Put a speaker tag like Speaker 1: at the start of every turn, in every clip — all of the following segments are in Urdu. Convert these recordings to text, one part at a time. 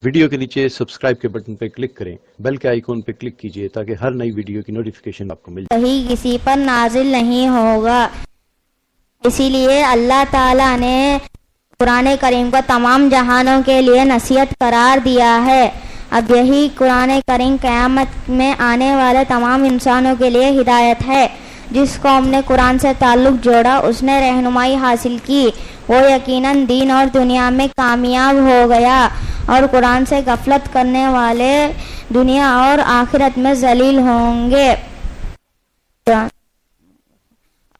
Speaker 1: ویڈیو کے نیچے سبسکرائب کے بٹن پہ کلک کریں، بیل کے آئیکن پہ کلک کیجئے تاکہ ہر نئی ویڈیو کی نوٹیفیکیشن آپ کو مل جائے۔
Speaker 2: کہیں کسی پر نازل نہیں ہوگا، اسی لیے اللہ تعالیٰ نے قرآن کریم کو تمام جہانوں کے لیے نصیحت قرار دیا ہے۔ اب یہی قرآن کریم قیامت میں آنے والے تمام انسانوں کے لیے ہدایت ہے۔ جس قوم نے قرآن سے تعلق جوڑا، اس نے رہنمائی حاصل کی، وہ یقیناً دین اور دنیا میں کامیاب ہو گیا، اور قرآن سے غفلت کرنے والے دنیا اور آخرت میں ذلیل ہوں گے۔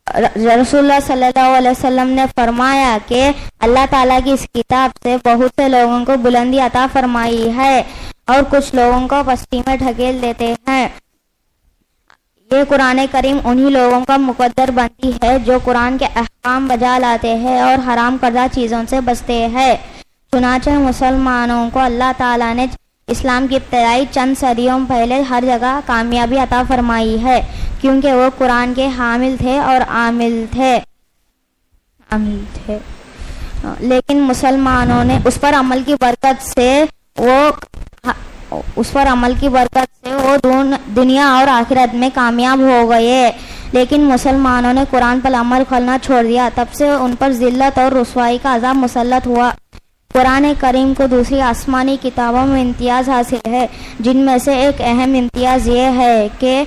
Speaker 2: رسول اللہ صلی اللہ علیہ وسلم نے فرمایا کہ اللہ تعالیٰ کی اس کتاب سے بہت سے لوگوں کو بلندی عطا فرمائی ہے اور کچھ لوگوں کو پستی میں ڈھکیل دیتے ہیں۔ یہ قرآن کریم انہی لوگوں کا مقدر بنتی ہے جو قرآن کے احکام بجا لاتے ہیں اور حرام کردہ چیزوں سے بچتے ہیں۔ چنانچہ مسلمانوں کو اللہ تعالیٰ نے اسلام کی ابتدائی چند صدیوں پہلے ہر جگہ کامیابی عطا فرمائی ہے، کیونکہ وہ قرآن کے حامل تھے اور عامل تھے۔ لیکن مسلمانوں نے اس پر عمل کی برکت سے وہ دنیا اور آخرت میں کامیاب ہو گئے۔ لیکن مسلمانوں نے قرآن پر عمل کرنا چھوڑ دیا، تب سے ان پر ذلت اور رسوائی کا عذاب مسلط ہوا۔ قرآن کریم کو دوسری آسمانی کتابوں میں امتیاز حاصل ہے، جن میں سے ایک اہم امتیاز یہ ہے کہ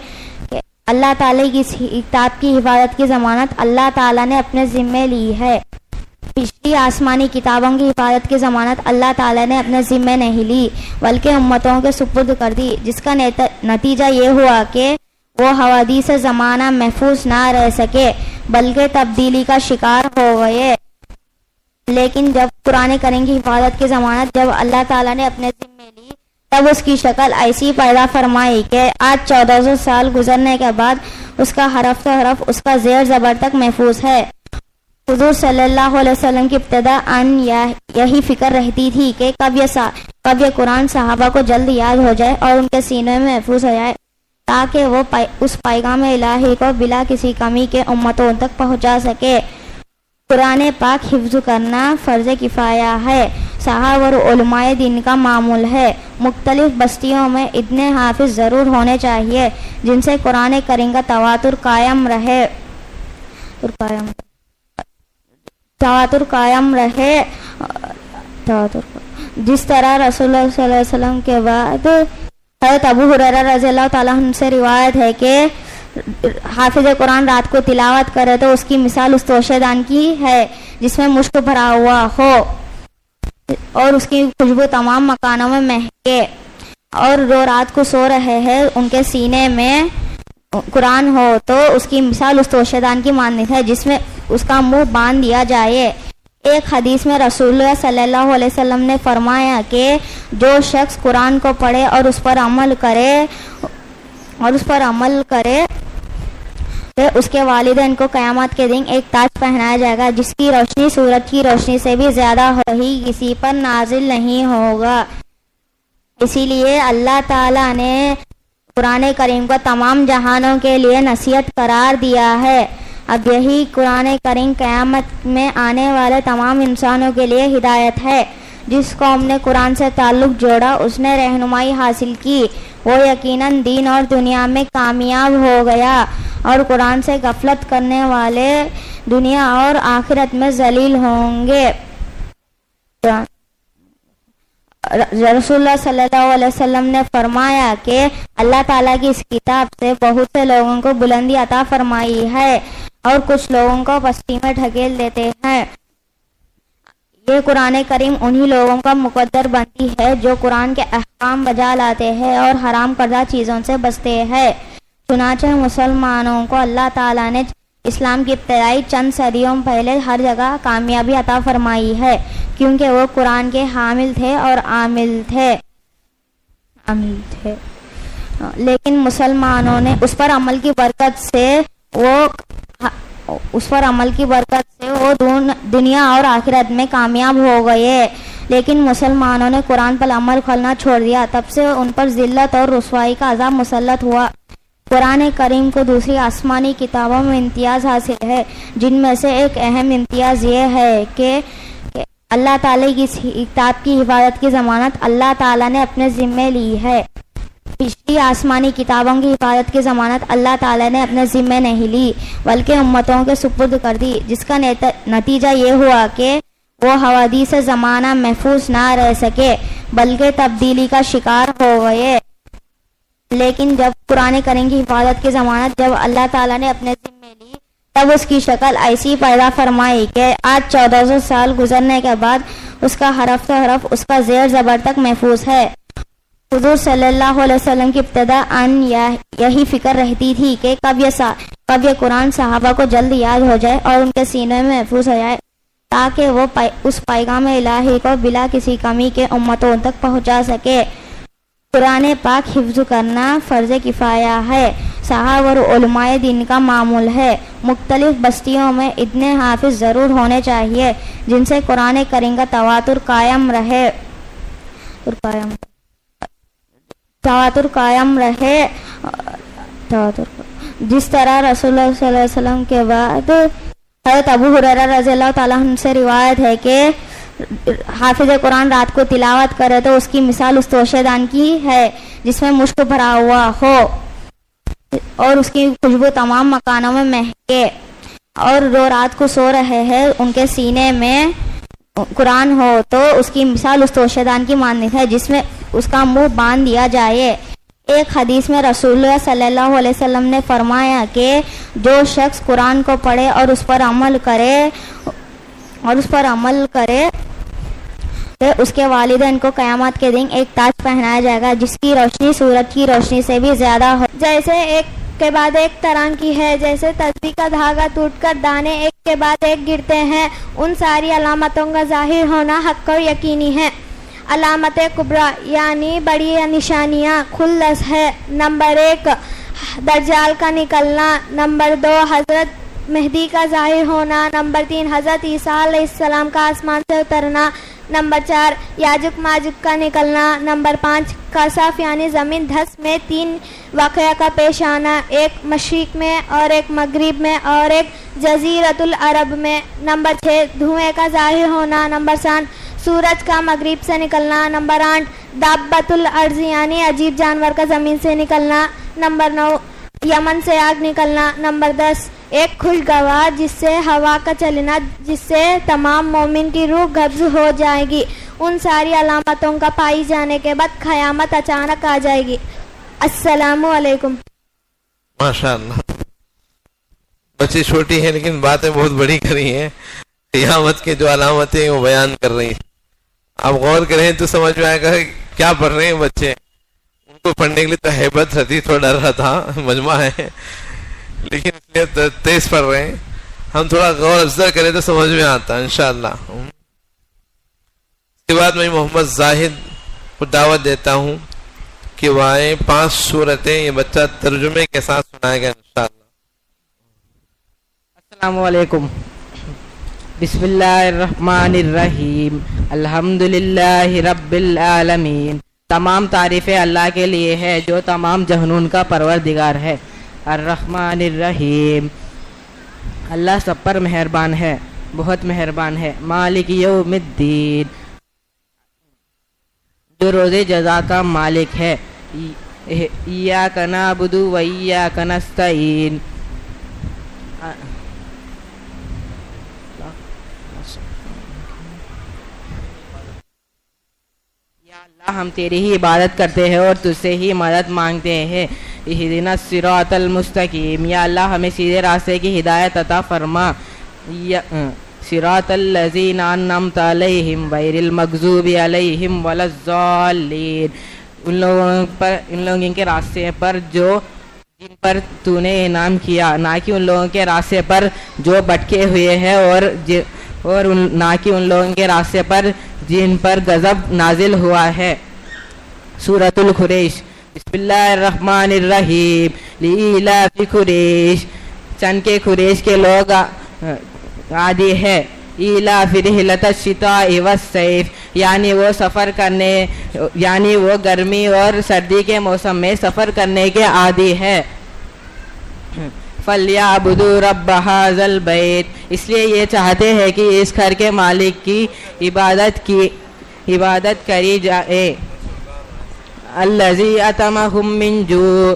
Speaker 2: اللہ تعالیٰ کی کتاب کی حفاظت کی ضمانت اللہ تعالیٰ نے اپنے ذمے لی ہے۔ پچھلی آسمانی کتابوں کی حفاظت کی ضمانت اللہ تعالیٰ نے اپنے ذمے نہیں لی، بلکہ امتوں کے سپرد کر دی، جس کا نتیجہ یہ ہوا کہ وہ حوادث زمانہ محفوظ نہ رہ سکے، بلکہ تبدیلی کا شکار ہو گئے۔ لیکن جب قرآن کریم کی حفاظت کی ضمانت جب اللہ تعالیٰ نے اپنے ذمے لی، تب اس کی شکل ایسی پیدا فرمائی کہ آج 1400 سال گزرنے کے بعد اس کا حرف تو حرف، اس کا زیر زبر تک محفوظ ہے۔ حضور صلی اللہ علیہ وسلم کی ابتدا یہی فکر رہتی تھی کہ کب یہ قرآن صحابہ کو جلد یاد ہو جائے اور ان کے سینے میں محفوظ ہو جائے، تاکہ وہ اس پیغام الہی کو بلا کسی کمی کے امتوں تک پہنچا سکے۔ قرآن پاک حفظ کرنا فرض کفایہ ہے، صحابہ اور علماء دین کا معمول ہے۔ مختلف بستیوں میں اتنے حافظ ضرور ہونے چاہیے جن سے قرآن کریم کا تواتر قائم رہے۔ جس طرح رسول اللہ صلی اللہ علیہ وسلم کے بعد حضرت ابو ہریرہ رضی اللہ تعالیٰ عنہ سے روایت ہے کہ حافظ قرآن رات کو تلاوت کرے تو اس کی مثال اس توشے دان کی ہے جس میں مشک بھرا ہوا ہو اور اس کی خوشبو تمام مکانوں میں مہکے، اور جو رات کو سو رہے ہیں ان کے سینے میں قرآن ہو تو اس کی مثال اس توشے دان کی مانند ہے جس میں اس کا منہ باندھ دیا جائے۔ ایک حدیث میں رسول اللہ صلی اللہ علیہ وسلم نے فرمایا کہ جو شخص قرآن کو پڑھے اور اس پر عمل کرے تو اس کے والدین کو قیامت کے دن ایک تاج پہنایا جائے گا جس کی روشنی سورج کی روشنی سے بھی زیادہ ہوگی، کسی پر نازل نہیں ہوگا۔ اسی لیے اللہ تعالیٰ نے قرآن کریم کو تمام جہانوں کے لیے نصیحت قرار دیا ہے۔ اب یہی قرآن کریم قیامت میں آنے والے تمام انسانوں کے لیے ہدایت ہے۔ جس قوم نے قرآن سے تعلق جوڑا، اس نے رہنمائی حاصل کی، وہ یقیناً دین اور دنیا میں کامیاب ہو گیا، اور قرآن سے غفلت کرنے والے دنیا اور آخرت میں ذلیل ہوں گے۔ رسول اللہ صلی اللہ علیہ وسلم نے فرمایا کہ اللہ تعالیٰ کی اس کتاب سے بہت سے لوگوں کو بلندی عطا فرمائی ہے اور کچھ لوگوں کو پستی میں ڈھکیل دیتے ہیں۔ یہ قرآن کریم انہی لوگوں کا مقدر بنتی ہے جو قرآن کے احکام بجا لاتے ہیں اور حرام کردہ چیزوں سے بچتے ہیں۔ چنانچہ مسلمانوں کو اللہ تعالیٰ نے اسلام کی ابتدائی چند صدیوں پہلے ہر جگہ کامیابی عطا فرمائی ہے، کیونکہ وہ قرآن کے حامل تھے اور عامل تھے۔ لیکن مسلمانوں نے اس پر عمل کی برکت سے وہ دنیا اور آخرت میں کامیاب ہو گئے۔ لیکن مسلمانوں نے قرآن پر عمل کرنا چھوڑ دیا، تب سے ان پر ذلت اور رسوائی کا عذاب مسلط ہوا۔ قرآن کریم کو دوسری آسمانی کتابوں میں امتیاز حاصل ہے، جن میں سے ایک اہم امتیاز یہ ہے کہ اللہ تعالیٰ کی اس کتاب کی حفاظت کی ضمانت اللہ تعالیٰ نے اپنے ذمے لی ہے. پچھلی آسمانی کتابوں کی حفاظت کی ضمانت اللہ تعالیٰ نے اپنے ذمے نہیں لی بلکہ امتوں کے سپرد کر دی، جس کا نتیجہ یہ ہوا کہ وہ حوادث زمانہ محفوظ نہ رہ سکے بلکہ تبدیلی کا شکار ہو گئے. لیکن جب قرآن کریم کی حفاظت کی ضمانت جب اللہ تعالیٰ نے اپنے ذمے لی تب اس کی شکل ایسی پیدا فرمائی کہ آج 1400 سال گزرنے کے بعد اس کا حرف سے حرف اس کا زیر زبر تک محفوظ ہے. حضور صلی اللہ علیہ وسلم کی ابتدا ان یہی فکر رہتی تھی کہ کب یہ قرآن صحابہ کو جلد یاد ہو جائے اور ان کے سینے میں محفوظ ہو جائے تاکہ وہ اس پیغام الہی کو بلا کسی کمی کے امتوں تک پہنچا سکے. قرآن پاک حفظ کرنا فرض کفایہ ہے، صحابہ اور علماء دین کا معمول ہے. مختلف بستیوں میں اتنے حافظ ضرور ہونے چاہیے جن سے قرآن کریم کا تواتر قائم رہے جس طرح رسول اللہ صلی اللہ علیہ وسلم کے بعد حضرت ابو ہریرہ رضی اللہ تعالیٰ عنہ سے روایت ہے کہ حافظ قرآن رات کو تلاوت کرے تو اس کی مثال اس توشے دان کی ہے جس میں مشک بھرا ہوا ہو اور اس کی خوشبو تمام مکانوں میں مہکے، اور جو رات کو سو رہے ہیں ان کے سینے میں قرآن ہو تو اس کی مثال اس توشے دان کی مانند ہے جس میں اس کا منہ باندھ دیا جائے. ایک حدیث میں رسول اللہ صلی اللہ علیہ وسلم نے فرمایا کہ جو شخص قرآن کو پڑھے اور اس پر عمل کرے تو اس کے والدین کو قیامت کے دن ایک تاج پہنایا جائے گا جس کی روشنی سورج کی روشنی سے بھی زیادہ ہو.
Speaker 3: جیسے ایک کے بعد ایک طرح کی ہے، جیسے تسبیح کا دھاگا ٹوٹ کر دانے ایک کے بعد ایک گرتے ہیں، ان ساری علامتوں کا ظاہر ہونا حق اور یقینی ہے. علامت کبریٰ یعنی بڑی نشانیاں خلص ہے. نمبر 1 دجال کا نکلنا، نمبر 2 حضرت مہدی کا ظاہر ہونا، نمبر 3 حضرت عیسیٰ علیہ السلام کا آسمان سے اترنا، نمبر 4 یاجوج ماجوج کا نکلنا، نمبر 5 کساف یعنی زمین دھس میں 3 واقعہ کا پیش آنا، ایک مشرق میں اور ایک مغرب میں اور ایک جزیرۃ العرب میں، نمبر 6 دھوئیں کا ظاہر ہونا، نمبر 7 سورج کا مغرب سے نکلنا، نمبر 8 دابۃ الارض یعنی عجیب جانور کا زمین سے نکلنا، نمبر 9 یمن سے آگ نکلنا، نمبر 10 ایک خوشگوار جس سے ہوا کا چلنا جس سے تمام مومن کی روح قبض ہو جائے گی. ان ساری علامتوں کا پائی جانے کے بعد قیامت اچانک آ جائے گی. السلام علیکم.
Speaker 4: ماشاء اللہ، بچی چھوٹی ہے لیکن باتیں بہت بڑی کری ہیں. قیامت کے جو علامتیں وہ بیان کر رہی ہیں. آپ غور کریں تو سمجھ میں آئے گا کیا پڑھ رہے ہیں بچے. ان کو پڑھنے کے لیے تو ہیبت رہتی، تھوڑا ڈر رہا تھا، مجمع ہے لیکن اس لیے تیز پڑھ رہے ہیں. ہم تھوڑا غور افزا کریں تو سمجھ میں آتا انشاءاللہ. اس کے بعد میں محمد زاہد کو دعوت دیتا ہوں کہ وہ آئے. 5 سورتیں یہ بچہ ترجمے کے ساتھ سنائے گا انشاءاللہ.
Speaker 5: السلام علیکم. بسم اللہ الرحمن الرحیم. الحمدللہ رب العالمین. تمام تعریفیں اللہ کے لیے ہے جو تمام جہنون کا پروردگار ہے. الرحمن الرحیم. اللہ سب پر مہربان ہے، بہت مہربان ہے. مالک یوم الدین، جو روز جزا کا مالک ہے. ایاک نعبد و ایاک نستعین. ہم تیری ہی عبادت کرتے ہیں اور تجھ سے ہی مدد مانگتے ہیں. اہدنا الصراط المستقیم. یا اللہ ہمیں سیدھے راستے کی ہدایت عطا فرما. صراط الذین انعمت علیہم غیر المغضوب علیہم ولا الضالین. ان لوگوں کے راستے پر جن پر تو نے انعام کیا، نہ کہ ان لوگوں کے راستے پر جو بھٹکے ہوئے ہیں اور نہ کہ ان لوگوں کے راستے پر جن پر غضب نازل ہوا ہے. سورۃ القریش. بسم اللہ الرحمن الرحیم. لإیلاف قریش. چند کے قریش کے لوگ عادی ہے. ایلاف رحلۃ الشتاء والصیف یعنی وہ سفر کرنے یعنی وہ گرمی اور سردی کے موسم میں سفر کرنے کے عادی ہے. فَلْيَعْبُدُوا رَبَّ هَذَا الْبَيْتِ، اس لیے یہ چاہتے ہیں کہ اس گھر کے مالک کی عبادت کری جائے. الَّذِي أَطْعَمَهُم مِّن جُوعٍ،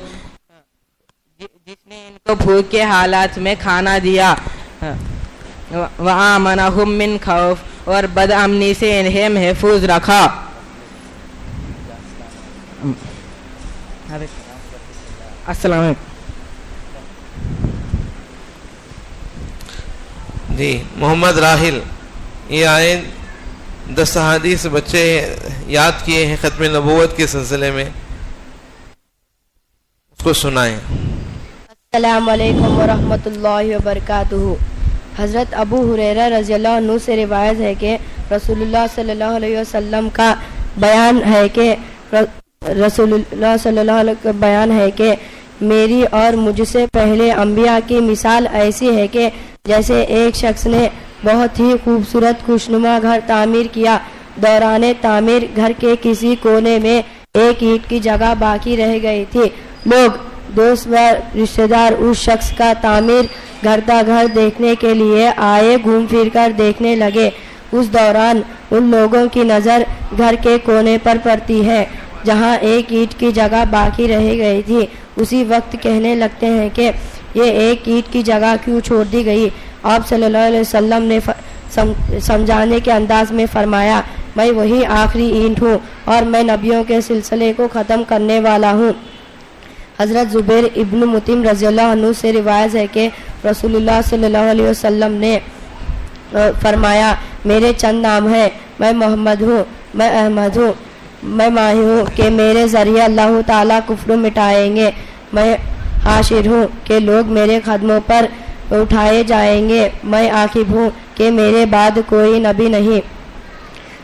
Speaker 5: جس نے ان کو بھوک کے حالات میں کھانا دیا. وَآمَنَهُم مِّن خَوْفٍ، اور بد امنی سے انہیں محفوظ رکھا. السلام علیکم.
Speaker 4: جی محمد راحل، یہ آئے 10 احادیث بچے یاد کیے ہیں ختم نبوت کے سلسلے میں، اس کو سنائیں.
Speaker 6: السلام علیکم ورحمۃ اللہ وبرکاتہ. حضرت ابو ہریرہ رضی اللہ عنہ سے روایت ہے کہ رسول اللہ صلی اللہ علیہ وسلم کا بیان ہے کہ میری اور مجھ سے پہلے انبیاء کی مثال ایسی ہے کہ جیسے ایک شخص نے بہت ہی خوبصورت خوشنما گھر تعمیر کیا. دوران تعمیر گھر کے کسی کونے میں ایک اینٹ کی جگہ باقی رہ گئی تھی. لوگ، دوست و رشتہ دار اس شخص کا تعمیر گھردہ گھر دیکھنے کے لیے آئے، گھوم پھر کر دیکھنے لگے. اس دوران ان لوگوں کی نظر گھر کے کونے پر پڑتی ہے جہاں ایک اینٹ کی جگہ باقی رہ گئی تھی. اسی وقت کہنے لگتے ہیں کہ یہ ایک اینٹ کی جگہ کیوں چھوڑ دی گئی؟ آپ صلی اللہ علیہ وسلم نے سمجھانے کے انداز میں فرمایا، میں وہی آخری اینٹ ہوں اور میں نبیوں کے سلسلے کو ختم کرنے والا ہوں. حضرت زبیر ابن مطعم رضی اللہ عنہ سے روایت ہے کہ رسول اللہ صلی اللہ علیہ وسلم نے فرمایا، میرے چند نام ہیں، میں محمد ہوں، میں احمد ہوں، میں ماہی ہوں کہ میرے ذریعے اللہ تعالیٰ کفر مٹائیں گے، میں حاشر ہوں کہ لوگ میرے قدموں پر اٹھائے جائیں گے، میں عاقب ہوں کہ میرے بعد کوئی نبی نہیں.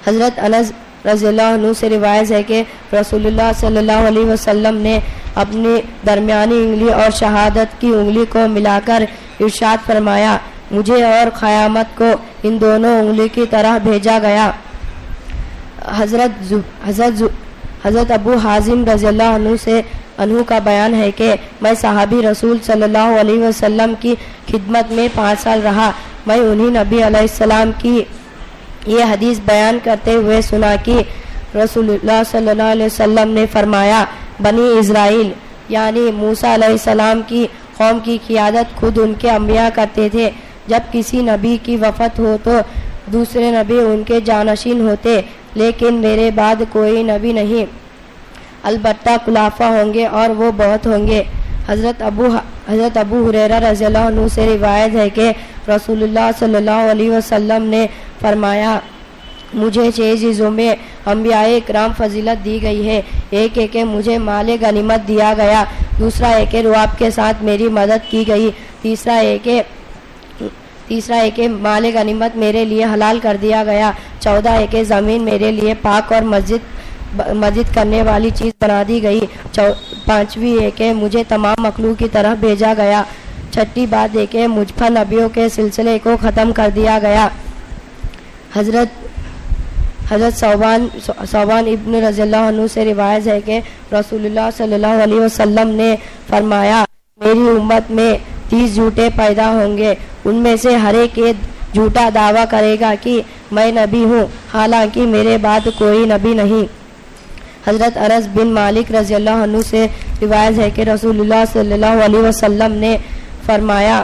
Speaker 6: حضرت انس رضی اللہ عنہ سے روایت ہے کہ رسول اللہ صلی اللہ علیہ وسلم نے اپنی درمیانی انگلی اور شہادت کی انگلی کو ملا کر ارشاد فرمایا، مجھے اور قیامت کو ان دونوں انگلی کی طرح بھیجا گیا. حضرت ابو حازم رضی اللہ عنہ کا بیان ہے کہ میں صحابی رسول صلی اللہ علیہ وسلم کی خدمت میں 5 سال رہا. میں انہی نبی علیہ السلام کی یہ حدیث بیان کرتے ہوئے سنا کہ رسول اللہ صلی اللہ علیہ وسلم نے فرمایا، بنی اسرائیل یعنی موسیٰ علیہ السلام کی قوم کی قیادت خود ان کے انبیاء کرتے تھے. جب کسی نبی کی وفات ہو تو دوسرے نبی ان کے جانشین ہوتے، لیکن میرے بعد کوئی نبی نہیں، البتہ خلافہ ہوں گے اور وہ بہت ہوں گے. حضرت ابو ہریرہ رضی اللہ عنہ سے روایت ہے کہ رسول اللہ صلی اللہ علیہ وسلم نے فرمایا، مجھے 6 چیزوں میں انبیاء اکرام فضیلت دی گئی ہے. ایک ہے کہ مجھے مال غنیمت دیا گیا، دوسرا ہے کہ رواب کے ساتھ میری مدد کی گئی، تیسرا ہے کہ مال غنیمت میرے لیے حلال کر دیا گیا، 14 ہے کہ زمین میرے لیے پاک اور مسجد کرنے والی چیز بنا دی گئی، 5ویں ہے کہ مجھے تمام مخلوق کی طرح بھیجا گیا، 6ٹھی بات ہے کہ مجھ پر نبیوں کے سلسلے کو ختم کر دیا گیا. حضرت صوبان ابن رضی اللہ عنہ سے روایت ہے کہ رسول اللہ صلی اللہ علیہ وسلم نے فرمایا، میری امت میں 30 جھوٹے پیدا ہوں گے، ان میں سے ہر ایک جھوٹا دعویٰ کرے گا کہ میں نبی ہوں، حالانکہ میرے بعد کوئی نبی نہیں. حضرت انس بن مالک رضی اللہ عنہ سے روایت ہے کہ رسول اللہ صلی اللہ علیہ وسلم نے فرمایا،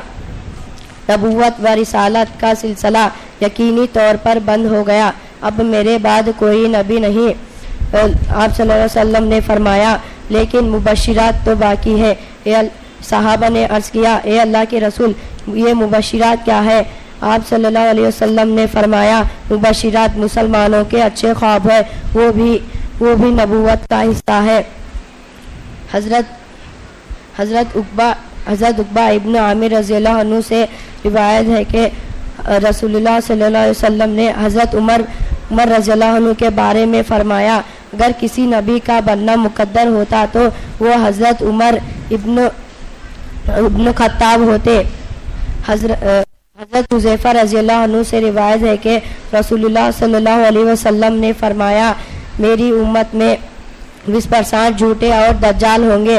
Speaker 6: نبوت و رسالت کا سلسلہ یقینی طور پر بند ہو گیا، اب میرے بعد کوئی نبی نہیں. آپ صلی اللہ علیہ وسلم نے فرمایا، لیکن مبشرات تو باقی ہے. صحابہ نے عرض کیا، اے اللہ کے رسول، یہ مبشرات کیا ہے؟ آپ صلی اللہ علیہ وسلم نے فرمایا، مبشرات مسلمانوں کے اچھے خواب ہے، وہ بھی نبوت کا حصہ ہے. حضرت عقبہ ابن عامر رضی اللہ عنہ سے روایت ہے کہ رسول اللہ صلی اللہ علیہ وسلم نے حضرت عمر رضی اللہ عنہ کے بارے میں فرمایا، اگر کسی نبی کا بننا مقدر ہوتا تو وہ حضرت عمر ابن خطاب ہوتے. حضرت حذیفہ رضی اللہ عنہ سے روایت ہے کہ رسول اللہ صلی اللہ علیہ وسلم نے فرمایا، میری امت میں 20% جھوٹے اور دجال ہوں گے،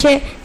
Speaker 3: 6,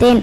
Speaker 2: 3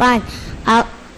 Speaker 2: 5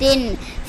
Speaker 2: 3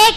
Speaker 3: 1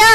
Speaker 3: 2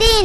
Speaker 3: 3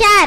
Speaker 3: 4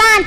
Speaker 3: 5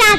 Speaker 3: 7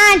Speaker 3: 8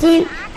Speaker 3: 3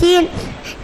Speaker 3: 3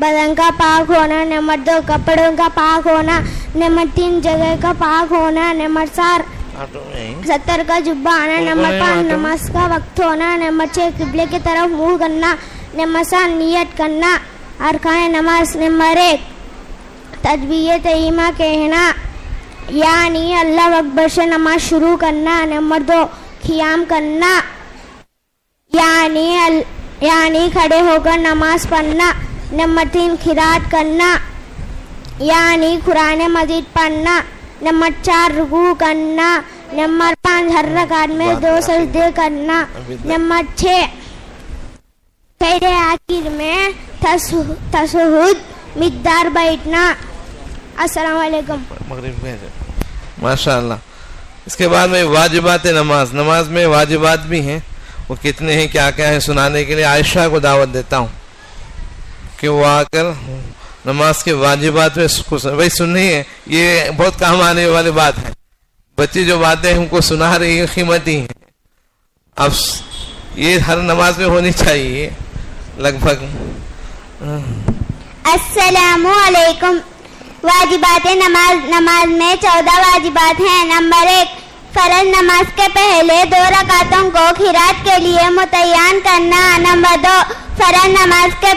Speaker 3: بدن کا پاک ہونا. نمبر 2 کپڑوں کا پاک ہونا. نمبر 3 جگہ کا پاک ہونا. نمبر 4 70 کا جبہ آنا. نمبر 5 نماز کا وقت ہونا. نمبر 6 قبلے کی طرف منہ کرنا. نمبر 7 نیت کرنا ارکان نماز. نمبر 1 تکبیر تحریمہ کہنا یعنی اللہ اکبر سے نماز شروع کرنا. نمبر 2 قیام کرنا یعنی کھڑے ہو کر نماز پڑھنا. نمبر 3 قرات کرنا یعنی قرآن مجید پڑھنا. نمبر 4 رکوع کرنا. نمبر 5 ہر رکعت میں 2 سجدے کرنا. نمبر 6 سجدے آخر میں تشہد مقدار بیٹھنا. السلام علیکم.
Speaker 4: ماشاء اللہ. اس کے بعد میں واجبات نماز میں واجبات بھی ہیں. وہ کتنے ہیں کیا کیا ہیں سنانے کے لیے عائشہ کو دعوت دیتا ہوں کہ وہ آ کر نماز کے واجبات میں وہی سننی ہے. یہ بہت کام آنے والی بات ہے. بچی جو باتیں ہم کو سنا رہی ہیں قیمتی ہیں. اب یہ ہر نماز میں ہونی چاہیے لگ بھگ.
Speaker 3: السلام علیکم. واجبات نماز میں 14 واجبات ہیں. نمبر 1 فرض نماز کے پہلے 2 رکعتوں کو قرات کے لیے متعین کرنا. نمبر 2 فرض نماز کے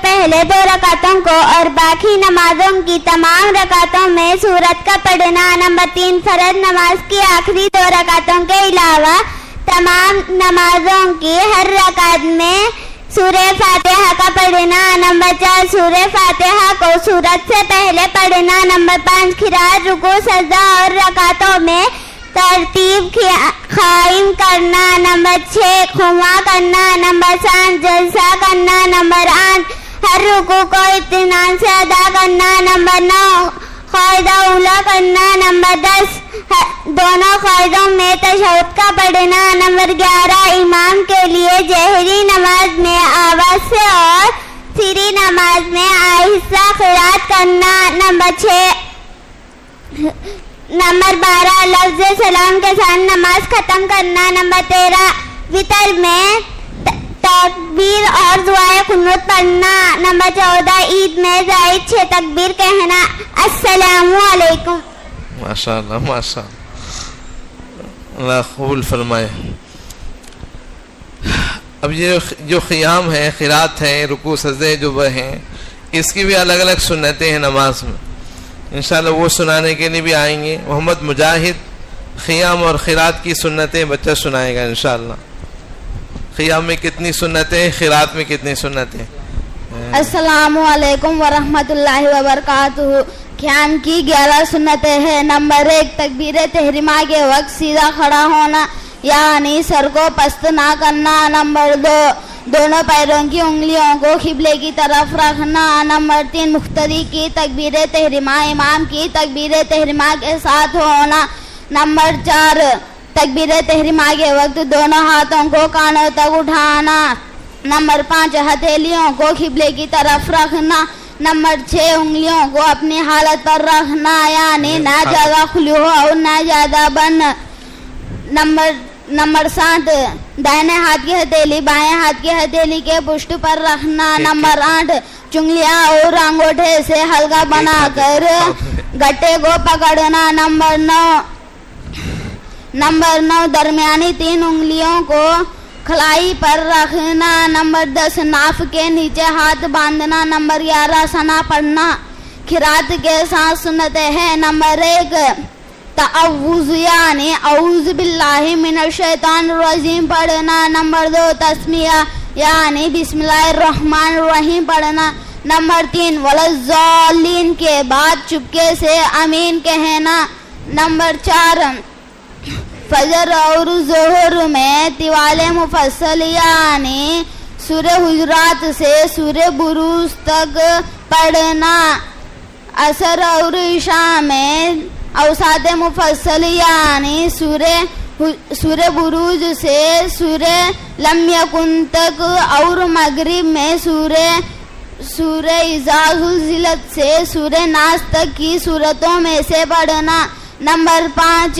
Speaker 3: پہلے 2 رکعتوں کو اور باقی نمازوں کی تمام رکعتوں میں سورت کا پڑھنا. نمبر 3 فرض نماز کی آخری 2 رکعتوں کے علاوہ تمام نمازوں کی ہر رکعت میں سورہ فاتحہ کا پڑھنا. نمبر 4 سورہ فاتحہ کو سورت سے پہلے پڑھنا. نمبر 5 قرات رکوع سجدہ اور رکعتوں میں ترتیب قائم کرنا. نمبر 6 خما کرنا. نمبر 7 جلسہ کرنا. نمبر 8 ہر رکوع کو اطمینان سے ادا کرنا. نمبر 9 قاعدہ اولا کرنا. نمبر 10 دونوں قاعدوں میں تشہد کا پڑھنا. نمبر 11 امام کے لیے جہری نماز میں آواز سے اور سری نماز میں آہستہ قرات کرنا. نمبر 12 لفظ سلام کے ساتھ نماز ختم کرنا. نمبر 13 وتر میں تکبیر اور دعائے قنوت پڑھنا. نمبر 14 عید میں زائد 6 تکبیر کہنا. السلام علیکم.
Speaker 4: ماشاء اللہ ماشاء اللہ قبول فرمائے. اب یہ جو قیام ہے قرات ہے رکوع سجدے جو وہ ہیں اس کی بھی الگ الگ سنتیں ہیں نماز میں. انشاءاللہ وہ سنانے کے لیے بھی آئیں گے. محمد مجاہد قیام اور قرات کی سنتیں بچہ سنائے گا انشاءاللہ. قیام میں کتنی سنتیں ہیں قرات میں کتنی سنتیں.
Speaker 2: السلام علیکم ورحمۃ اللہ وبرکاتہ. قیام کی 11 سنتیں ہیں. نمبر 1 تکبیر تحریمہ کے وقت سیدھا کھڑا ہونا یعنی سر کو پست نہ کرنا. نمبر 2 دونوں پیروں کی انگلیوں کو قبلے کی طرف رکھنا. نمبر 3 مقتدی کی تکبیر تحریمہ امام کی تکبیر تحریمہ کے ساتھ ہونا. نمبر 4 تکبیر تحریمہ کے وقت دونوں ہاتھوں کو کانوں تک اٹھانا. نمبر 5 ہتھیلیوں کو قبلے کی طرف رکھنا. نمبر 6 انگلیوں کو اپنی حالت پر رکھنا یعنی نہ زیادہ کھلی ہو اور نہ زیادہ بند. نمبر 7 دائیں ہاتھ کی ہتھیلی بائیں ہاتھ کی ہتھیلی کے پشت پر رکھنا. نمبر 8 چنگلیاں اور انگوٹھے سے ہلکا بنا کر گٹے کو پکڑنا. نمبر 9 درمیانی 3 انگلیوں کو کلائی پر رکھنا. نمبر 10 ناف کے نیچے ہاتھ باندھنا. نمبر 11 ثنا پڑھنا. قرات کے ساتھ سنتیں ہیں. نمبر 1 تعوذ یعنی اعوذ باللہ من الشیطان الرجیم پڑھنا. نمبر 2 تسمیہ یعنی بسم اللہ الرحمن الرحیم پڑھنا. نمبر 3 ولضالین کے بعد چپکے سے آمین کہنا. نمبر 4 فجر اور ظہر میں طوال مفصل یعنی سورہ حجرات سے سورہ بروج تک پڑھنا. عصر اور عشاء میں اوساط مفصل یعنی سورہ بروج سے سورہ لم یکن تک اور مغرب میں سورہ اذا زلزلت سے سورہ ناس تک کی صورتوں میں سے پڑھنا. نمبر 5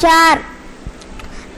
Speaker 3: 4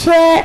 Speaker 3: 6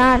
Speaker 3: 8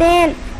Speaker 3: 3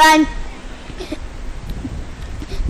Speaker 2: 5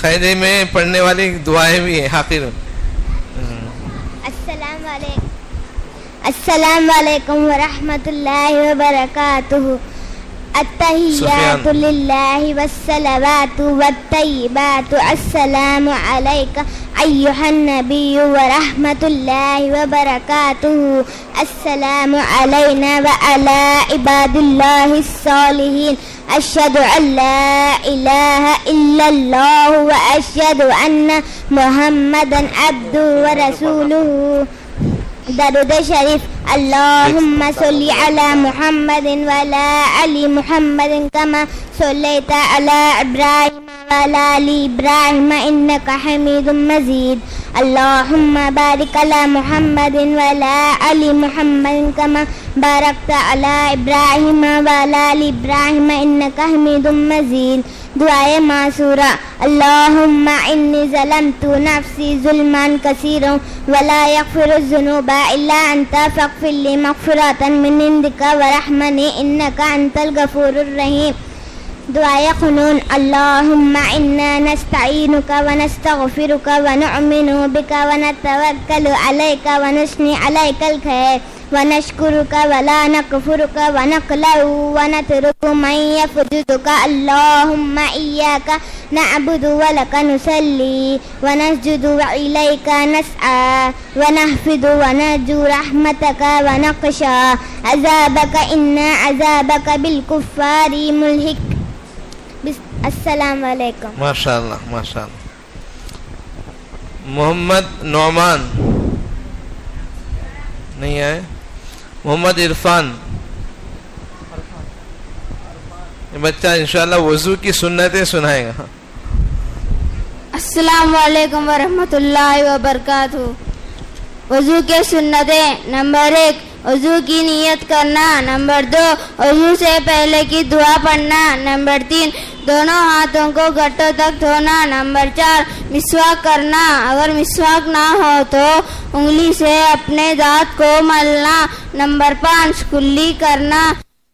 Speaker 4: خیرے میں پڑھنے والی دعائیں بھی ہیں آخر میں.
Speaker 3: السلام علیکم ورحمۃ اللہ وبرکاتہ. التحیات للہ والصلوات والطیبات. السلام علیک ایھا النبی ورحمۃ اللہ وبرکاتہ. السلام علینا وعلی عباد اللہ الصالحین. اشہد ان لا الہ الا اللہ واشہد ان محمدا عبدہ ورسولہ. درود شریف. اللہم صلی علی محمد وعلی آل محمد کما صلیت علی ابراہیم وعلی آل ابراہیم انک حمید مجید. اللہم بارک علی محمد وعلی آل محمد کما بارکت علی ابراہیم وعلی آل ابراہیم انک حمید مجید. دعائے معصورہ. اللہم انی ظلمت نفسی ظلما کثیرا ولا یغفر الذنوب الا انت فاغفر لی مغفرۃ من عندک ورحمنی انک انت الغفور الرحیم. دعائے قنون. اللہم انا نستعینک ونستغفرک ونؤمن بک ونتوکل علیک ونثنی علیک الخیر ونشکرک ولا نکفرک ونخلع ونترک من یفجدک. اللہم ایاک نعبد ولک نصلی ونسجد والیک نسعی ونحفظ ونرجو رحمتک ونخشی عذابک ان عذابک بالکفار ملحق. السلام علیکم.
Speaker 4: ماشاء اللہ ماشاء اللہ. محمد نعمان نہیں آئے. محمد عرفان. یہ بچہ انشاءاللہ وضو کی سنتیں سنائے گا.
Speaker 3: السلام علیکم ورحمۃ اللہ وبرکاتہ. وضو کے سنتیں. نمبر 1 وضو کی نیت کرنا. نمبر 2 وضو سے پہلے کی دعا پڑھنا. نمبر 3 دونوں ہاتھوں کو گھٹوں تک دھونا. نمبر 4 مسواک کرنا. اگر مسواک نہ ہو تو انگلی سے اپنے دانت کو ملنا. نمبر 5 کلی کرنا.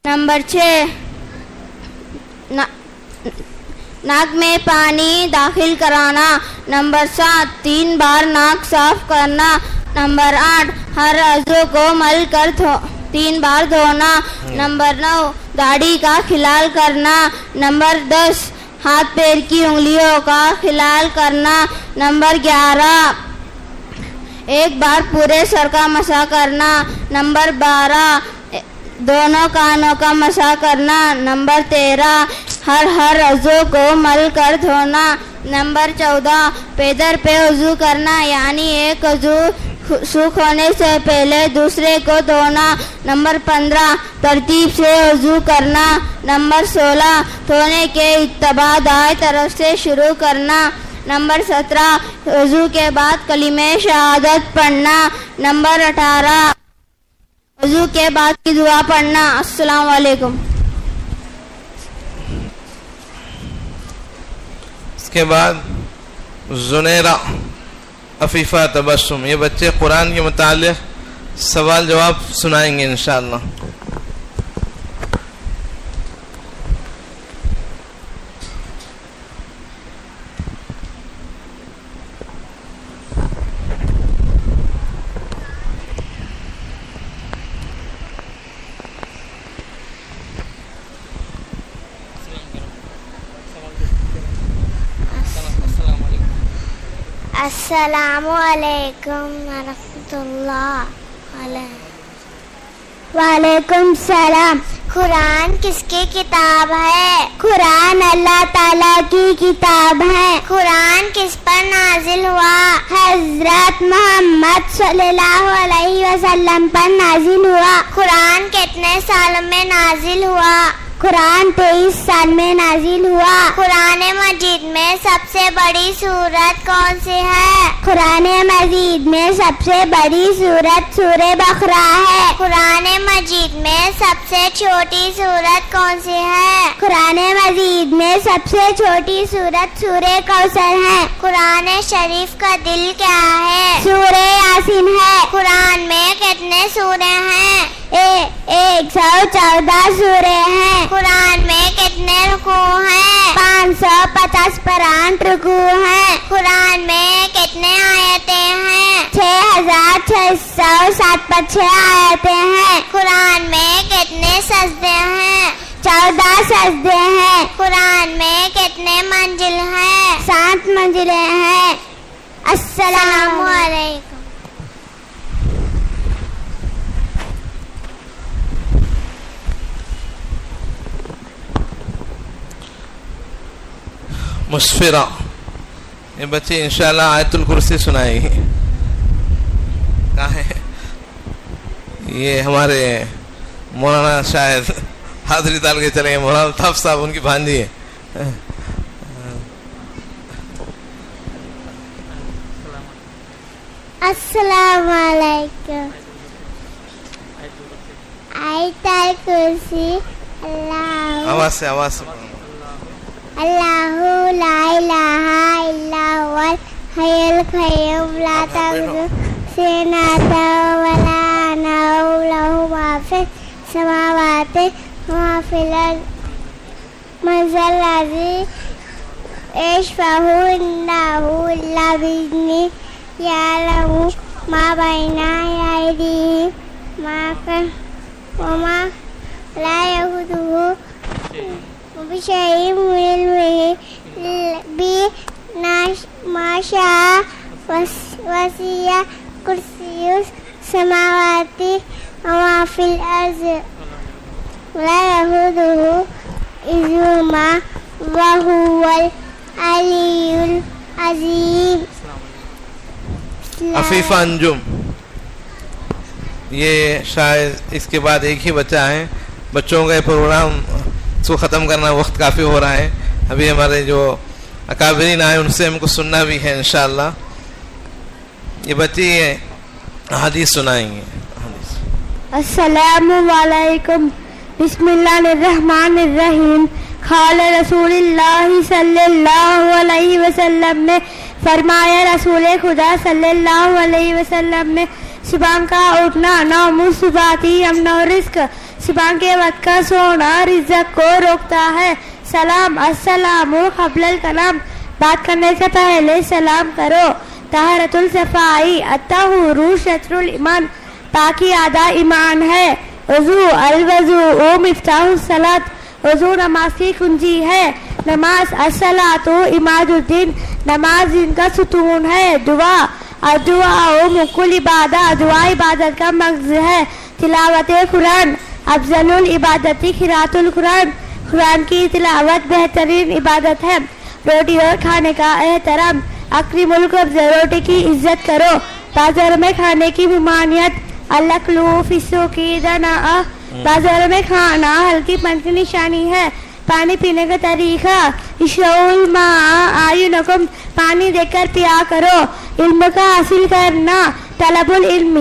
Speaker 3: نمبر 6 ناک میں پانی داخل کرانا. نمبر 7 3 بار ناک صاف کرنا. نمبر 8 ہر عضو کو مل کر 3 بار دھونا. نمبر 9 داڑھی کا خلال کرنا. نمبر 10 ہاتھ پیر کی انگلیوں کا خلال کرنا. نمبر 11 ایک بار پورے سر کا مسح کرنا. نمبر 12 دونوں کانوں کا مسح کرنا. نمبر 13 ہر عضو کو مل کر دھونا. نمبر 14 پیدر پہ وضو کرنا یعنی ایک عضو سوکھ ہونے سے پہلے دوسرے کو دھونا. نمبر 15 ترتیب سے وضو کرنا. نمبر 16 دھونے کے اتباع دائیں طرف سے شروع کرنا. نمبر 17 وضو کے بعد کلمہ شہادت پڑھنا. نمبر 18 وضو کے بعد کی دعا پڑھنا. السلام علیکم.
Speaker 4: اس کے بعد زنیرہ عفیفہ تبسم. یہ بچے قرآن کے متعلق سوال جواب سنائیں گے انشاءاللہ.
Speaker 3: السلام علیکم ورحمۃ اللہ. وعلیکم السلام. قرآن کس کی کتاب ہے؟ قرآن اللہ تعالیٰ کی کتاب ہے. قرآن کس پر نازل ہوا؟ حضرت محمد صلی اللہ علیہ وسلم پر نازل ہوا. قرآن کتنے سال میں نازل ہوا؟ قرآن 23 سال میں نازل ہوا. قرآن مجید میں سب سے بڑی سورت کون سی ہے؟ قرآن مجید میں سب سے بڑی سورت سورہ بقرہ ہے. قرآن مجید میں سب سے چھوٹی سورت کون سی ہے؟ قرآن مجید میں سب سے چھوٹی سورت سورہ کوثر ہے. قرآن شریف کا دل کیا ہے؟ سورہ یاسین ہے. قرآن میں کتنے سورے ہیں؟ 114 سورے ہیں. قرآن میں کتنے رکوع ہیں؟ 500 150 رکوع ہیں. قرآن میں کتنے آیتیں ہیں؟ 6607 پر 6 آیتیں ہیں. قرآن میں کتنے سجدے ہیں؟ 14 سجدے ہیں. قرآن میں کتنے منزل ہیں؟ 7 منزلیں ہیں. السلام علیکم.
Speaker 4: مسفرہ، یہ بچے انشاءاللہ آیت الکرسی سنائے گی. کہاں ہے یہ؟ ہمارے مولانا شاید حاضری ڈال کے چلے گئے. مولانا الطاف صاحب ان کی بھانجی ہے.
Speaker 3: السلام علیکم. آیت الکرسی.
Speaker 4: آواز سے
Speaker 3: اللہ لا الہ الا هو الحی القیوم لا تأخذه سنة ولا نوم له ما في السماوات وما في الأرض من ذا الذي يشفع عنده إلا بإذنه يعلم ما بين أيديهم وما لا يؤوده بشيء من علمه ما شاء وسع كرسيه السماوات وما في الأرض لا يؤوده حفظهما وهو العلي العظيم.
Speaker 4: عفیفہ انجم، یہ شاید اس کے بعد ایک ہی بچہ ہے. بچوں کا یہ پروگرام کو ختم کرنا وقت کافی ہو رہا ہے. ابھی ہمارے جو اکابرین آئے ان سے ہم کو سننا بھی ہے انشاءاللہ. یہ بچے حدیث سنائیں گے.
Speaker 3: السلام علیکم. بسم اللہ الرحمن الرحیم. قال رسول اللہ صلی اللہ علیہ وسلم نے فرمایا، رسول خدا صلی اللہ علیہ وسلم نے صبح کا اٹھنا ناموس صباتی امن و رزق، صبح کے وقت کا سونا رزق کو روکتا ہے. سلام السلام قبل الکلام، بات کرنے سے پہلے سلام کرو. طہارت الصفائی الطہور شطر الایمان، پاکی آدھا ایمان ہے. وضو الوضوء مفتاح الصلاۃ، وضو نماز کی کنجی ہے. نماز الصلاۃ عماد الدین، نماز دین کا ستون ہے. دعا الدعاء مکل عبادہ، دعا عبادت کا مغز ہے. تلاوت قرآن افضل العبادتی قراءۃ القرآن، قرآن کی تلاوت بہترین عبادت ہے. روٹی اور کھانے کا احترام، اکرم القبض، روٹی کی عزت کرو. بازار میں کھانے کی ممانعت، الاکل فی السوق دناء، بازار میں کھانا ہلکی پن کی نشانی ہے. پانی پینے کا طریقہ، اشربوا الماء اعینکم، پانی دے کر پیا کرو. علم کا حاصل کرنا، طلب العلم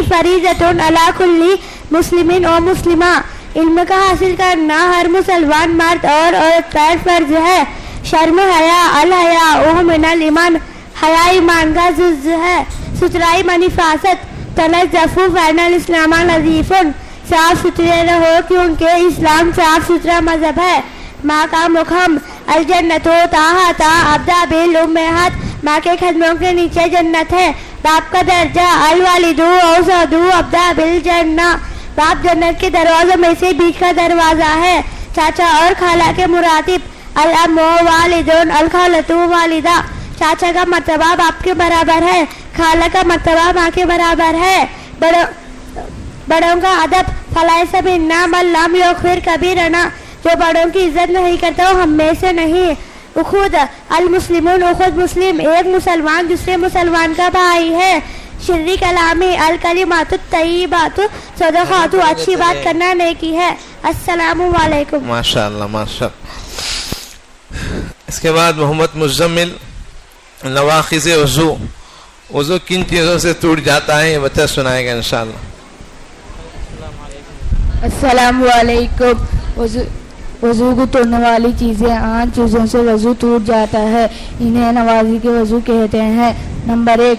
Speaker 3: فریضۃ علی کل مسلم و مسلمہ، علم کا حاصل کرنا ہر مسلمان مرد اور عورت پر فرض ہے. شرم حیا الحیاء من الایمان، حیا ایمان کا جز ہے. ستھرائی منفاست، تنظفوا فإن الاسلام نظیف، صاف ستھرے رہو کیونکہ اسلام صاف ستھرا مذہب ہے. ماں کا مقام الجنت تحت ابدا بالامہات، ماں کے قدموں کے نیچے جنت ہے. باپ کا درجہ الوالد اوسط ابدا بالجنہ، باپ جنت کے دروازوں میں سے بیچ کا دروازہ ہے. چاچا اور خالہ کے مراتب الام والدون الخالۃ والدہ، چاچا کا مرتبہ باپ کے برابر ہے، خالہ کا مرتبہ ماں کے برابر ہے. بڑوں کا ادب فلیس منا من لم یغفر کبیرنا، جو بڑوں کی عزت نہیں کرتا وہ ہم میں سے نہیں. اخود المسلمون، اخود مسلم، ایک مسلمان دوسرے مسلمان کا بھائی ہے. شرری کلامی الکلمات الطیبات صدقات، اچھی بات کرنا نیکی ہے. السلام علیکم.
Speaker 4: ماشاءاللہ ماشاءاللہ. اس کے بعد محمد مزمل، نواقض وضو، وضو کن چیزوں سے ٹوٹ جاتا ہے یہ بچہ سنائے گا انشاءاللہ.
Speaker 7: السلام علیکم. وضو کو توڑنے والی چیزیں 8 چیزوں سے وضو ٹوٹ جاتا ہے، انہیں نواقض کے وضو کہتے ہیں. نمبر 1